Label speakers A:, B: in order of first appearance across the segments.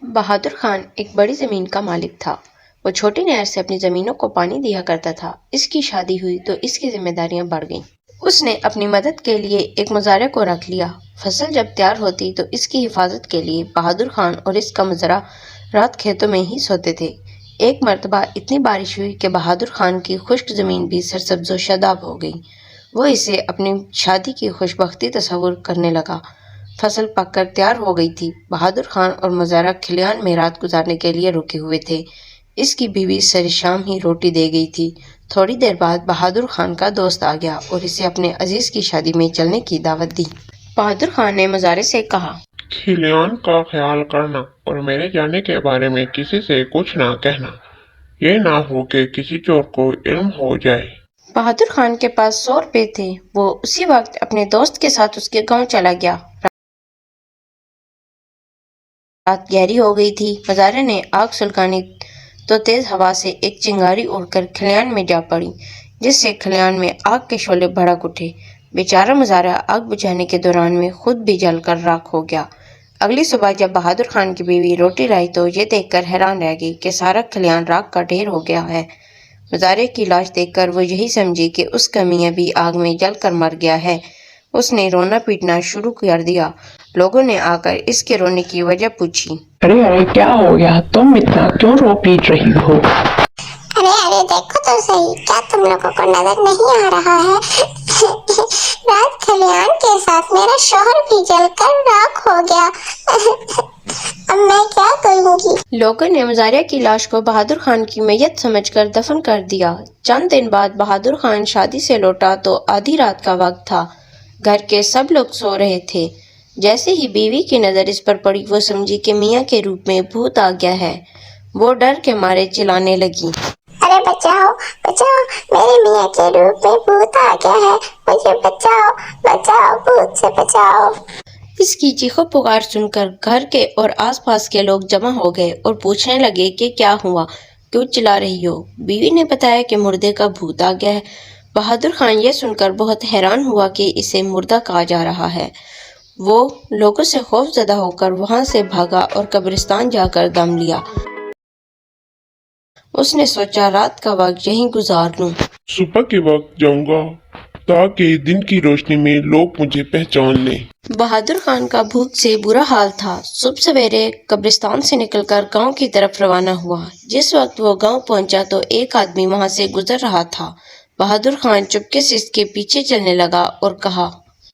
A: بہادر خان ایک بڑی زمین کا مالک تھا۔ وہ چھوٹی نہر سے اپنی زمینوں کو پانی دیا کرتا تھا۔ اس کی شادی ہوئی تو اس کی ذمہ داریاں بڑھ گئیں۔ اس نے اپنی مدد کے لیے ایک مزارع کو رکھ لیا۔ فصل جب تیار ہوتی تو اس کی حفاظت کے لیے بہادر خان اور اس کا مزرعہ رات کھیتوں میں ہی سوتے تھے۔ ایک مرتبہ اتنی بارش ہوئی کہ بہادر خان کی خشک زمین بھی سرسبز و شاداب ہو گئی۔ وہ اسے اپنی شادی کی خوش بختی تصور کرنے لگا۔ فصل پک کر تیار ہو گئی تھی۔ بہادر خان اور مزارع کھلیان میں رات گزارنے کے لیے رکے ہوئے تھے۔ اس کی بیوی سر شام ہی روٹی دے گئی تھی۔ تھوڑی دیر بعد بہادر خان کا دوست آ گیا اور اسے اپنے عزیز کی شادی میں چلنے کی دعوت دی۔ بہادر خان نے مزارع سے کہا،
B: کھلیان کا خیال کرنا اور میرے جانے کے بارے میں کسی سے کچھ نہ کہنا۔ یہ نہ ہو کہ کسی چور کو علم ہو جائے۔
A: بہادر خان کے پاس 100 روپے تھے۔ وہ اسی وقت اپنے دوست کے ساتھ اس کے گاؤں چلا گیا۔ رات گہری ہو گئی تھی۔ مزارع نے آگ سلگانی تو تیز ہوا سے ایک چنگاری اڑ کر کھلیان میں جا پڑی، جس سے کھلیان میں آگ کے شعلے بھڑک اٹھے۔ بیچارہ مزارع آگ بجھانے کے دوران میں خود بھی جل کر راکھ ہو گیا۔ اگلی صبح جب بہادر خان کی بیوی روٹی لائی تو یہ دیکھ کر حیران رہ گئی کہ سارا کھلیان راکھ کا ڈھیر ہو گیا ہے۔ مزارع کی لاش دیکھ کر وہ یہی سمجھی کہ اس کا میاں بھی آگ میں جل کر مر گیا ہے۔ اس نے رونا پیٹنا شروع کر دیا۔ لوگوں نے آ کر اس کے رونے کی وجہ پوچھی۔
C: ارے کیا ہو گیا؟ تم اتنا کیوں رو پیٹ رہی ہو؟
D: ارے دیکھو تو صحیح، کیا تم لوگوں کو نظر نہیں آ رہا ہے؟ رات کھلیان کے ساتھ میرا شوہر بھی جل کر راکھ ہو گیا۔ اب میں کیا کروں گی؟
A: لوگوں نے مزارع کی لاش کو بہادر خان کی میت سمجھ کر دفن کر دیا۔ چند دن بعد بہادر خان شادی سے لوٹا تو آدھی رات کا وقت تھا۔ گھر کے سب لوگ سو رہے تھے۔ جیسے ہی بیوی کی نظر اس پر پڑی وہ سمجھی کہ میاں کے روپ میں بھوت آ گیا ہے۔ وہ ڈر کے مارے چلانے لگی،
D: ارے بچاؤ بچاؤ، میرے میاں کے روپ میں بھوت آ گیا ہے، مجھے بچاؤ بچاؤ، بھوت سے بچاؤ۔
A: اس کی چیخو پکار سن کر گھر کے اور آس پاس کے لوگ جمع ہو گئے اور پوچھنے لگے کہ کیا ہوا، کیوں چلا رہی ہو؟ بیوی نے بتایا کہ مردے کا بھوت آ گیا ہے۔ بہادر خان یہ سن کر بہت حیران ہوا کہ اسے مردہ کہا جا رہا ہے۔ وہ لوگوں سے خوف زدہ ہو کر وہاں سے بھاگا اور قبرستان جا کر دم لیا۔ اس نے سوچا رات کا وقت یہیں گزار لوں۔
B: صبح کے وقت جاؤں گا تاکہ دن کی روشنی میں لوگ مجھے پہچان لیں۔
A: بہادر خان کا بھوک سے برا حال تھا۔ صبح سویرے قبرستان سے نکل کر گاؤں کی طرف روانہ ہوا۔ جس وقت وہ گاؤں پہنچا تو ایک آدمی وہاں سے گزر رہا تھا۔ بہادر خان چپکے سے اس کے پیچھے چلنے لگا اور کہا،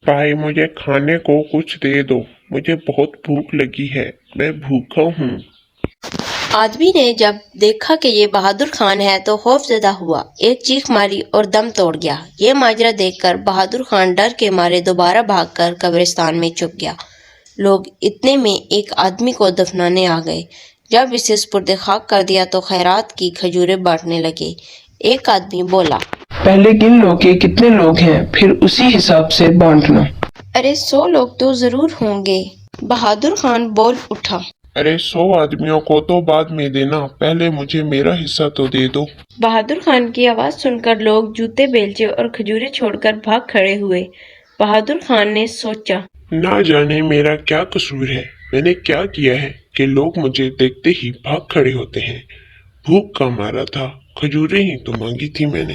B: بھائی مجھے کھانے کو کچھ دے دو، مجھے بہت بھوک لگی ہے، میں بھوکا ہوں۔
A: آدمی نے جب دیکھا کہ یہ بہادر خان ہے تو خوف زدہ ہوا، ایک چیخ ماری اور دم توڑ گیا۔ یہ ماجرا دیکھ کر بہادر خان ڈر کے مارے دوبارہ بھاگ کر قبرستان میں چھپ گیا۔ لوگ اتنے میں ایک آدمی کو دفنانے آ گئے۔ جب اسے سپرد خاک کر دیا تو خیرات کی کھجوریں بانٹنے لگے۔ ایک آدمی بولا،
C: پہلے گن لو کہ کتنے لوگ ہیں، پھر اسی حساب سے بانٹنا۔
A: ارے 100 لوگ تو ضرور ہوں گے۔ بہادر خان بول اٹھا،
B: ارے 100 آدمیوں کو تو بعد میں دینا، پہلے مجھے میرا حصہ تو دے دو۔
A: بہادر خان کی آواز سن کر لوگ جوتے بیلچے اور کھجوریں چھوڑ کر بھاگ کھڑے ہوئے۔ بہادر خان نے سوچا،
B: نہ جانے میرا کیا قصور ہے، میں نے کیا کیا ہے کہ لوگ مجھے دیکھتے ہی بھاگ کھڑے ہوتے ہیں۔ بھوک کا مارا تھا، کھجوریں ہی تو مانگی تھی میں نے۔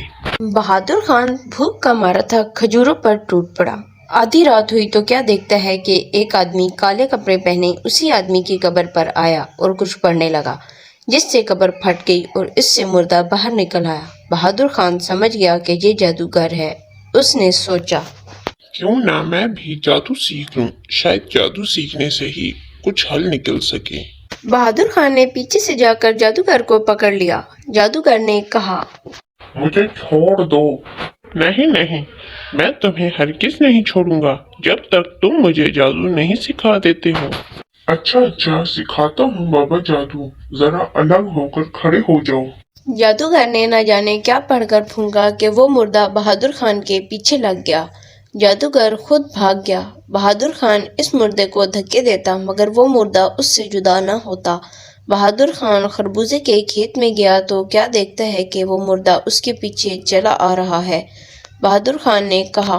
A: بہادر خان بھوک کا مارا تھا، کھجوروں پر ٹوٹ پڑا۔ آدھی رات ہوئی تو کیا دیکھتا ہے کہ ایک آدمی کالے کپڑے پہنے اسی آدمی کی قبر پر آیا اور کچھ پڑھنے لگا، جس سے قبر پھٹ گئی اور اس سے مردہ باہر نکل آیا۔ بہادر خان سمجھ گیا کہ یہ جادوگر ہے۔ اس نے سوچا،
B: کیوں نہ میں بھی جادو سیکھ لوں، شاید جادو سیکھنے سے ہی کچھ حل نکل سکے۔
A: بہادر خان نے پیچھے سے جا کر جادوگر کو پکڑ لیا۔ جادوگر نے کہا،
B: مجھے چھوڑ دو۔ نہیں نہیں، میں تمہیں ہرگز نہیں چھوڑوں گا جب تک تم مجھے جادو نہیں سکھا دیتے ہو۔ اچھا سکھاتا ہوں بابا جادو، ذرا الگ ہو کر کھڑے ہو جاؤ۔
A: جادوگر نے نہ جانے کیا پڑھ کر پھونکا کہ وہ مردہ بہادر خان کے پیچھے لگ گیا۔ جادوگر خود بھاگ گیا۔ بہادر خان اس مردے کو دھکے دیتا مگر وہ مردہ اس سے جدا نہ ہوتا۔ بہادر خان خربوزے کے کھیت میں گیا تو کیا دیکھتا ہے کہ وہ مردہ اس کے پیچھے چلا آ رہا ہے۔ بہادر خان نے کہا،